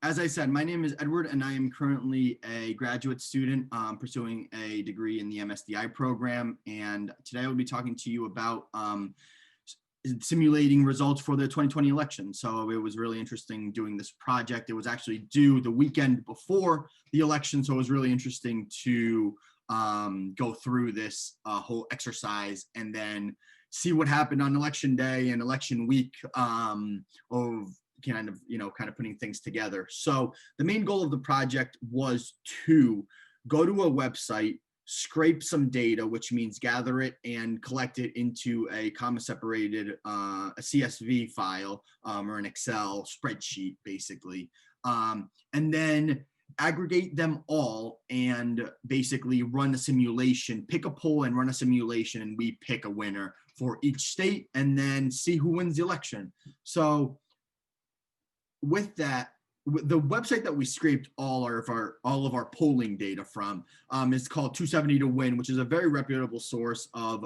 as I said, my name is Edward, and I am currently a graduate student pursuing a degree in the MSDI program. And today I will be talking to you about simulating results for the 2020 election. So it was really interesting doing this project. It was actually due the weekend before the election, so it was really interesting to go through this whole exercise and then see what happened on election day and election week of kind of putting things together. So the main goal of the project was to go to a website, scrape some data, which means gather it and collect it into a comma separated a CSV file or an Excel spreadsheet, basically, and then aggregate them all and basically run a simulation, pick a poll and run a simulation, and we pick a winner for each state and then see who wins the election. So with that, the website that we scraped all of our polling data from is called 270 to Win, which is a very reputable source of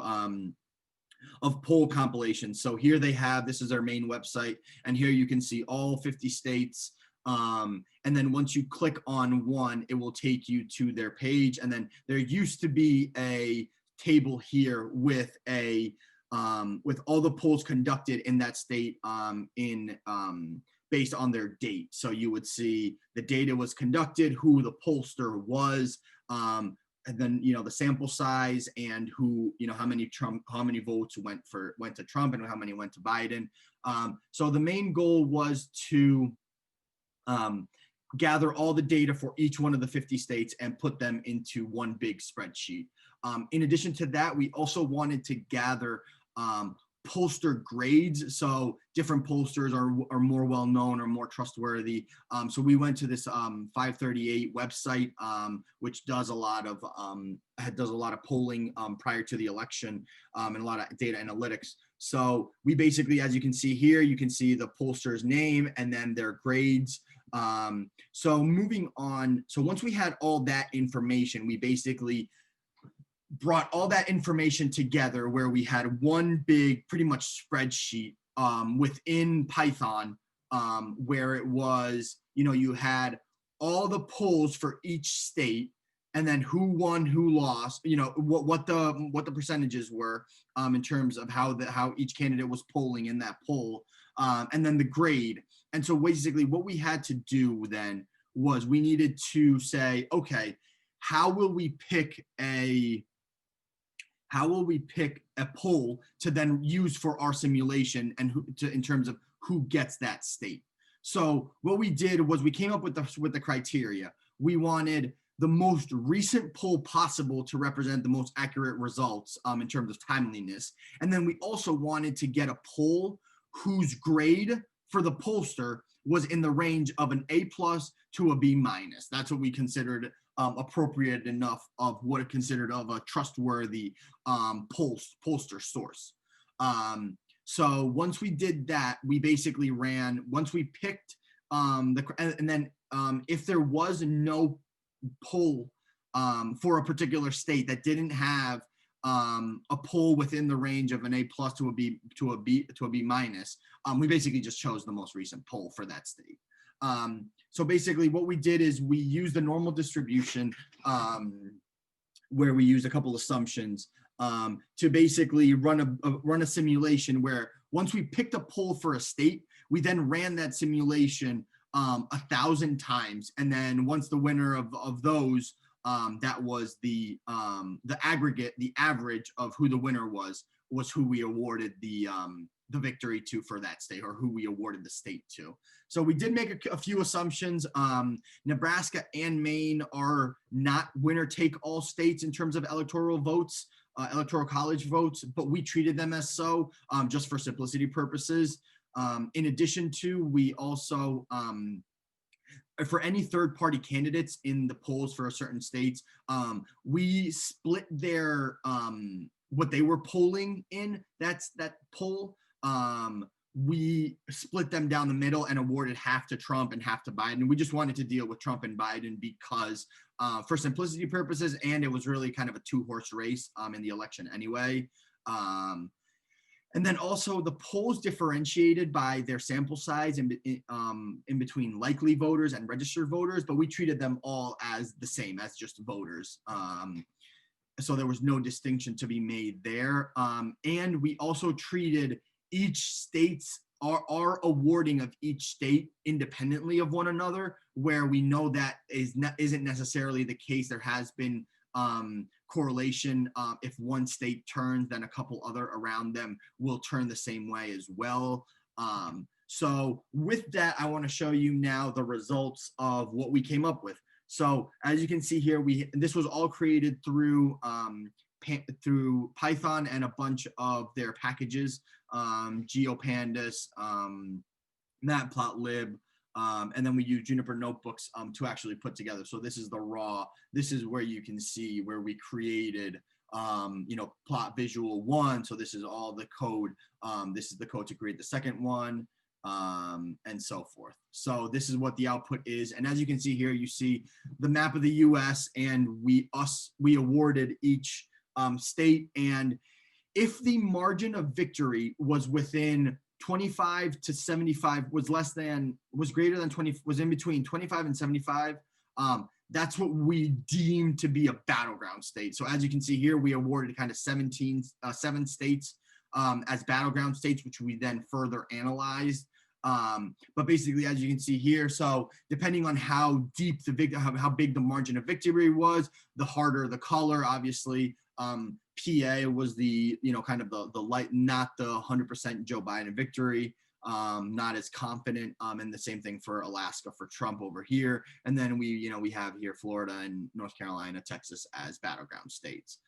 poll compilations. So here they have, this is their main website, and here you can see all 50 states. And then once you click on one, it will take you to their page. And then there used to be a table here with all the polls conducted in that state based on their date. So you would see the data was conducted, who the pollster was, and then the sample size and who how many votes went to Trump and how many went to Biden. So the main goal was to gather all the data for each one of the 50 states and put them into one big spreadsheet. In addition to that, we also wanted to gather pollster grades. So different pollsters are more well-known or more trustworthy. So we went to this 538 website, which does a lot of polling prior to the election and a lot of data analytics. So we basically, as you can see here, you can see the pollster's name and then their grades. So moving on, so once we had all that information, we basically brought all that information together where we had one big pretty much spreadsheet within Python where it was, you had all the polls for each state and then who won, who lost, what the percentages were in terms of how each candidate was polling in that poll, and then the grade. And so basically what we had to do then was we needed to say, okay, how will we pick a poll to then use for our simulation and in terms of who gets that state? So what we did was we came up with the criteria. We wanted the most recent poll possible to represent the most accurate results in terms of timeliness. And then we also wanted to get a poll whose grade for the pollster was in the range of an A+ to a B-. That's what we considered appropriate enough of what it considered of a trustworthy pollster source. So once we did that, we basically once we picked and then if there was no poll for a particular state that didn't have a poll within the range of an A+ to a B to a B-, we basically just chose the most recent poll for that state. So basically what we did is we used the normal distribution where we used a couple assumptions to basically run a simulation where once we picked a poll for a state, we then ran that simulation 1,000 times. And then once the winner of those, that was the aggregate, the average of who the winner was who we awarded the victory to for that state, or who we awarded the state to. So we did make a few assumptions. Nebraska and Maine are not winner-take-all states in terms of electoral votes, electoral college votes, but we treated them as so just for simplicity purposes. In addition to, we also, for any third-party candidates in the polls for certain states, we split their what they were polling in that poll. We split them down the middle and awarded half to Trump and half to Biden. We just wanted to deal with Trump and Biden because for simplicity purposes, and it was really kind of a two-horse race in the election anyway. And then also the polls differentiated by their sample size in between likely voters and registered voters, but we treated them all as the same, as just voters. So there was no distinction to be made there. And we also treated each state's our awarding of each state independently of one another, where we know that isn't necessarily the case. There has been correlation. If one state turns, then a couple other around them will turn the same way as well. So with that, I want to show you now the results of what we came up with. So as you can see here, this was all created through Python and a bunch of their packages, GeoPandas, Matplotlib, and then we use Juniper notebooks to actually put together. So this is the raw. This is where you can see where we created, plot visual 1. So this is all the code. This is the code to create the second one, and so forth. So this is what the output is. And as you can see here, you see the map of the US, and we awarded each state. And if the margin of victory was within 25 to 75, was greater than 20, was in between 25 and 75, that's what we deemed to be a battleground state. So as you can see here, we awarded kind of 7 states as battleground states, which we then further analyzed. But basically, as you can see here, so depending on how deep how big the margin of victory was, the harder the color. Obviously, PA was the kind of the light, not the 100% Joe Biden victory, not as confident. And the same thing for Alaska for Trump over here. And then we have here Florida and North Carolina, Texas as battleground states.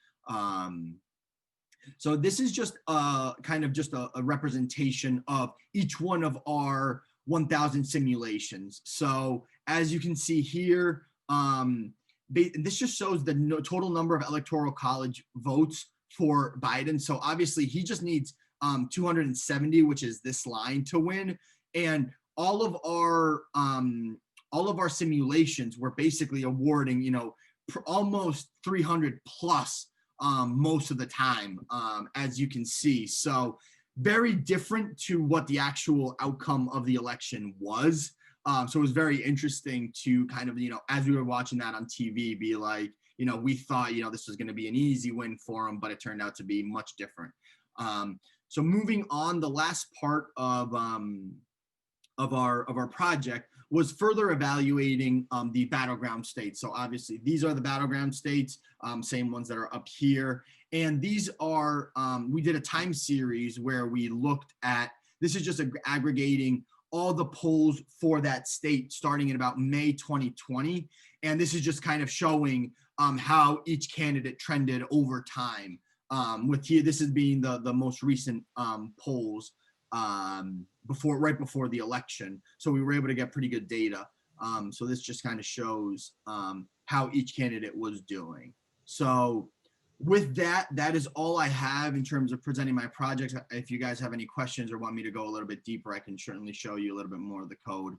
So this is just kind of just a representation of each one of our 1,000 simulations. So as you can see here, this just shows the total number of electoral college votes for Biden. So obviously he just needs 270, which is this line, to win. And all of our simulations were basically awarding, almost 300 plus most of the time, as you can see. So very different to what the actual outcome of the election was. So it was very interesting to kind of, as we were watching that on TV, be like, we thought, this was going to be an easy win for him, but it turned out to be much different. So moving on, the last part of our project was further evaluating the battleground states. So obviously these are the battleground states, same ones that are up here. And these are, we did a time series where we looked at, this is just aggregating all the polls for that state starting in about May 2020. And this is just kind of showing how each candidate trended over time. This is being the most recent polls right before the election. So we were able to get pretty good data. So this just kind of shows how each candidate was doing. So with that is all I have in terms of presenting my projects. If you guys have any questions or want me to go a little bit deeper, I can certainly show you a little bit more of the code.